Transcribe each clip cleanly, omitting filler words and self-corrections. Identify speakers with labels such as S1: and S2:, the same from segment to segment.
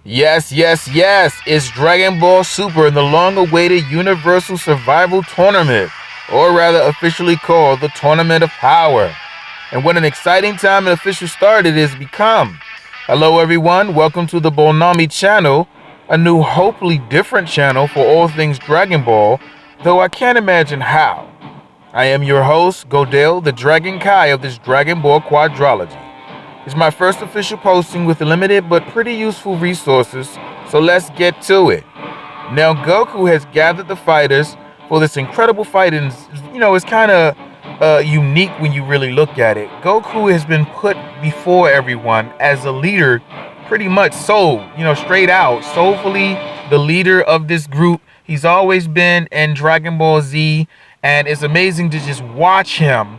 S1: Yes, yes, yes, it's Dragon Ball Super in the long-awaited Universal Survival Tournament, or rather officially called the Tournament of Power. And what an exciting time and official start it has become. Hello everyone, welcome to the BALLNAMI channel, a new hopefully different channel for all things Dragon Ball, though I can't imagine how. I am your host, Godell the Dragon Kai of this Dragon Ball quadrology. It's my first official posting with limited but pretty useful resources, so let's get to it. Now Goku has gathered the fighters for this incredible fight, and it's kind of unique when you really look at it. Goku has been put before everyone as a leader, pretty much straight out, soulfully the leader of this group. He's always been in Dragon Ball Z, and it's amazing to just watch him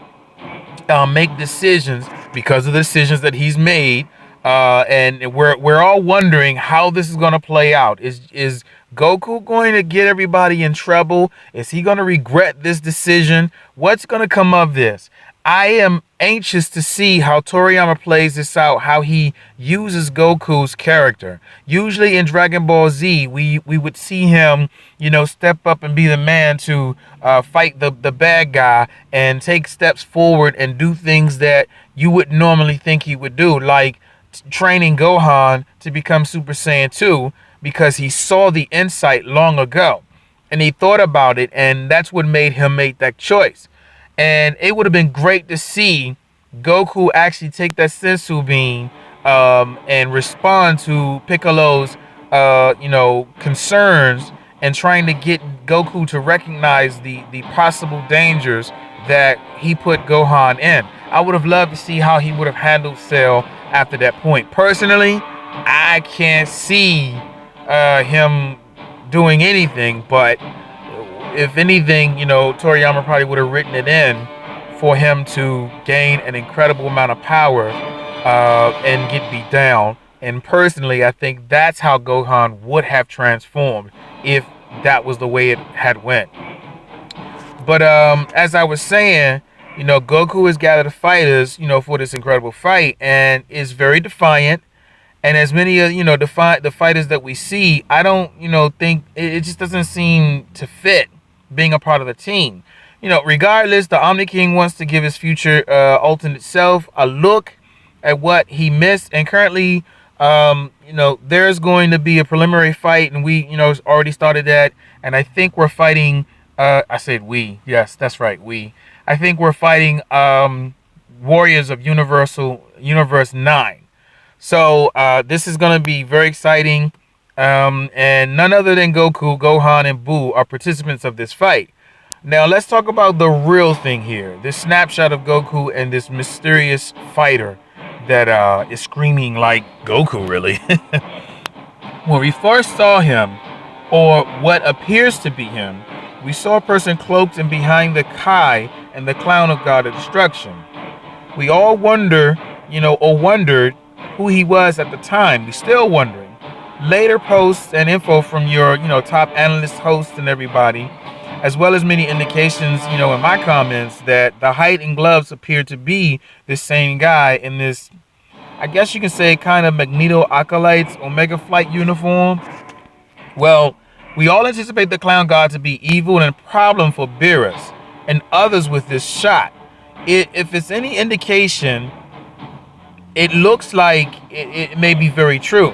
S1: make decisions because of the decisions that he's made, and we're all wondering how this is going to play out. Is Goku going to get everybody in trouble? Is he going to regret this decision? What's going to come of this? I am anxious to see how Toriyama plays this out, how he uses Goku's character. Usually in Dragon Ball Z, we would see him, step up and be the man to fight the bad guy and take steps forward and do things that you wouldn't normally think he would do, like training Gohan to become Super Saiyan 2 because he saw the insight long ago and he thought about it, and that's what made him make that choice. And it would have been great to see Goku actually take that sensu bean and respond to Piccolo's concerns and trying to get Goku to recognize the possible dangers that he put Gohan in. I would have loved to see how he would have handled Cell after that point. Personally, I can't see him doing anything, but if anything, Toriyama probably would have written it in for him to gain an incredible amount of power and get beat down. And personally, I think that's how Gohan would have transformed if that was the way it had went. But as I was saying, Goku has gathered the fighters, for this incredible fight, and is very defiant. And as many the fighters that we see, I don't think it just doesn't seem to fit being a part of the team. Regardless, the Omni King wants to give his future alternate self a look at what he missed, and currently there's going to be a preliminary fight, and we already started that, and I think we're fighting I said we, yes, that's right, we. I think we're fighting Warriors of Universe 9. So this is going to be very exciting. And none other than Goku, Gohan, and Buu are participants of this fight. Now let's talk about the real thing here. This snapshot of Goku and this mysterious fighter that is screaming like Goku, really. When we first saw him, or what appears to be him, we saw a person cloaked and behind the Kai and the clown of God of destruction. We all wondered who he was at the time. We're still wondering. Later posts and info from your, top analyst hosts and everybody, as well as many indications, in my comments that the height and gloves appear to be the same guy in this, I guess you can say, kind of Magneto Acolyte's Omega Flight uniform. Well, we all anticipate the Clown God to be evil and a problem for Beerus and others with this shot. If it's any indication, it looks like it may be very true.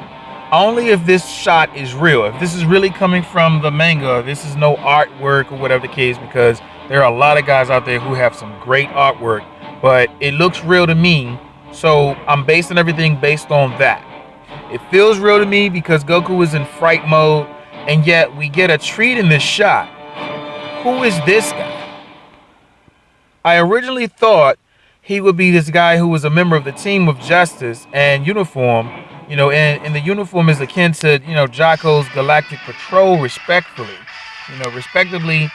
S1: Only if this shot is real. If this is really coming from the manga, this is no artwork or whatever the case, because there are a lot of guys out there who have some great artwork, but it looks real to me, so I'm basing everything based on that. It feels real to me because Goku is in fright mode, and yet we get a treat in this shot. Who is this guy? I originally thought he would be this guy who was a member of the Team of Justice and uniform, and the uniform is akin to, Jocko's Galactic Patrol, respectively. Respectively,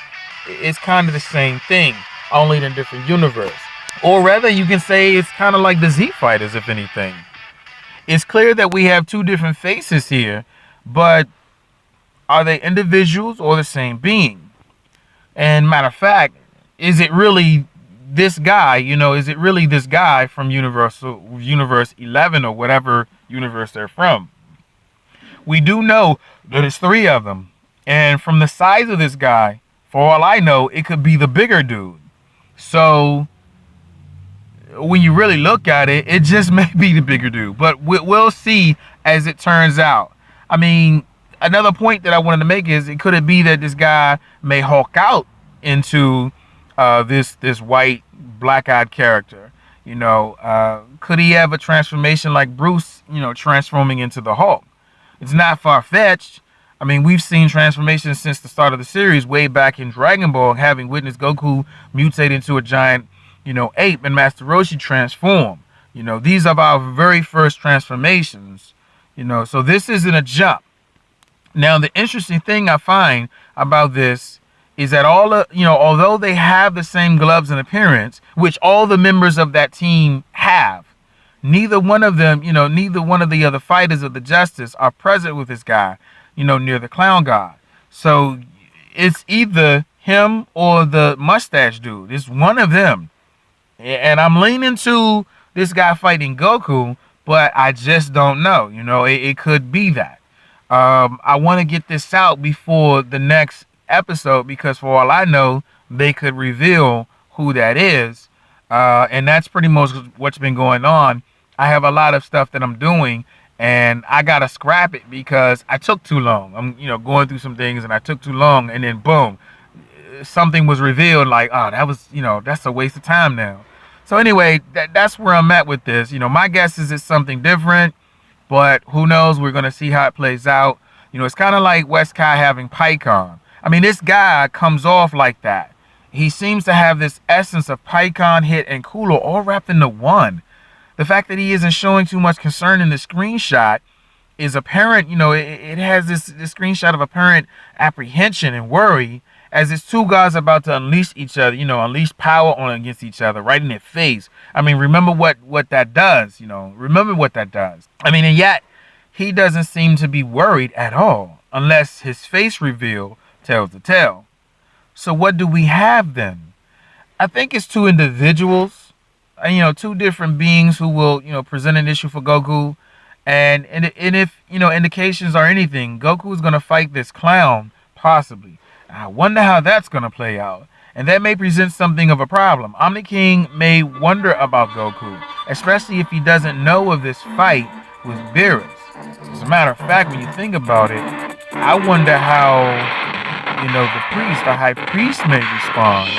S1: it's kind of the same thing, only in a different universe. Or rather, you can say it's kind of like the Z Fighters, if anything. It's clear that we have two different faces here, but are they individuals or the same being? And matter of fact, is it really this guy, is it really this guy from Universe 11 or whatever universe they're from? We do know that it's 3 of them. And from the size of this guy, for all I know, it could be the bigger dude. So when you really look at it, it just may be the bigger dude. But we'll see as it turns out. I mean, another point that I wanted to make is, could it be that this guy may hulk out into this white black-eyed character? Could he have a transformation like Bruce, transforming into the Hulk? It's not far-fetched. I mean, we've seen transformations since the start of the series, way back in Dragon Ball, having witnessed Goku mutate into a giant, ape, and Master Roshi transform. These are our very first transformations. So this isn't a jump. Now, the interesting thing I find about this is that although they have the same gloves and appearance, which all the members of that team have, neither one of them, neither one of the other fighters of the Justice are present with this guy, near the clown god. So it's either him or the mustache dude. It's one of them. And I'm leaning to this guy fighting Goku, but I just don't know. It could be that. I want to get this out before the next episode, because for all I know, they could reveal who that is. And that's pretty much what's been going on. I have a lot of stuff that I'm doing, and I gotta scrap it because I took too long. I'm going through some things, and I took too long, and then boom, something was revealed. Like, oh, that was that's a waste of time now. So anyway, that's where I'm at with this. My guess is it's something different, but who knows? We're gonna see how it plays out. It's kind of like West Kai having PyCon. I mean, this guy comes off like that. He seems to have this essence of PyCon, Hit, and Cooler all wrapped into one. The fact that he isn't showing too much concern in the screenshot is apparent. It has this screenshot of apparent apprehension and worry, as it's 2 guys about to unleash each other, unleash power on against each other right in their face. I mean, remember what that does, remember what that does. I mean, and yet he doesn't seem to be worried at all, unless his face reveal tells the tale. So what do we have then? I think it's 2 individuals, 2 different beings who will, present an issue for Goku. And if, indications are anything, Goku is going to fight this clown, possibly. I wonder how that's going to play out. And that may present something of a problem. Omni King may wonder about Goku, especially if he doesn't know of this fight with Beerus. As a matter of fact, when you think about it, I wonder how, the high priest may respond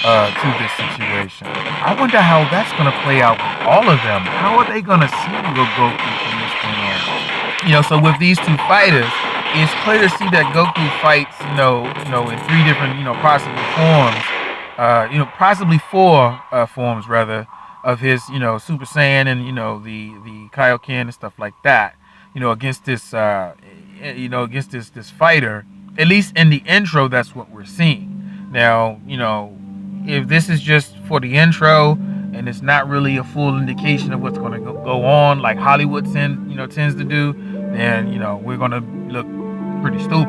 S1: to this situation. I wonder how that's going to play out with all of them. How are they going to see Goku from this point on? So with these 2 fighters, it's clear to see that Goku fights, in 3 different, possible forms, possibly 4 forms rather of his, Super Saiyan and, the Kaioken and stuff like that, against this, against this fighter. At least in the intro, that's what we're seeing. Now, if this is just for the intro and it's not really a full indication of what's going to go on, like Hollywood tends to do, then, we're going to look pretty stupid.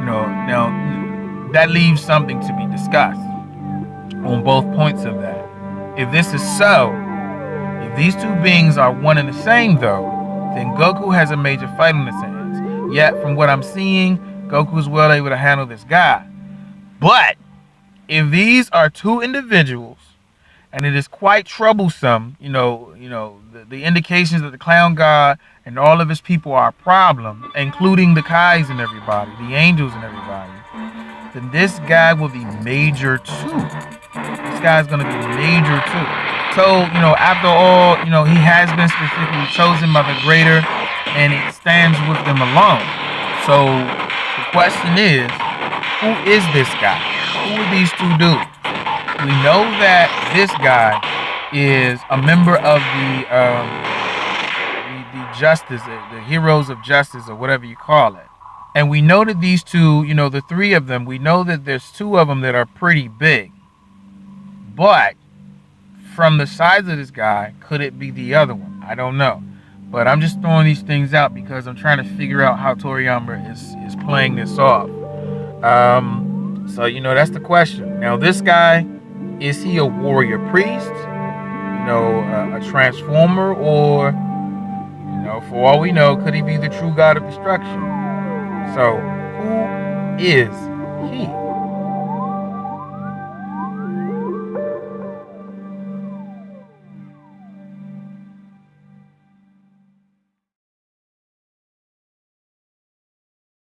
S1: Now that leaves something to be discussed on both points of that. If this is so, if these 2 beings are one and the same, though, then Goku has a major fight on his hands. Yet, from what I'm seeing, Goku is well able to handle this guy. But if these are 2 individuals, and it is quite troublesome, the indications that the clown god and all of his people are a problem, including the Kais and everybody, the angels and everybody, then this guy will be major too. This guy's going to be major too. So, after all, he has been specifically chosen by the greater, and it stands with them alone. So the question is, who is this guy? Who are these 2 dudes? We know that this guy is a member of the Justice, the Heroes of Justice, or whatever you call it. And we know that these 2, the 3 of them, we know that there's 2 of them that are pretty big. But from the size of this guy, could it be the other one? I don't know. But I'm just throwing these things out because I'm trying to figure out how Toriyama is playing this off. So, that's the question. Now, this guy, Is he a warrior priest? You know, a transformer, or, you know, for all we know, could he be the true god of destruction? So, who is he?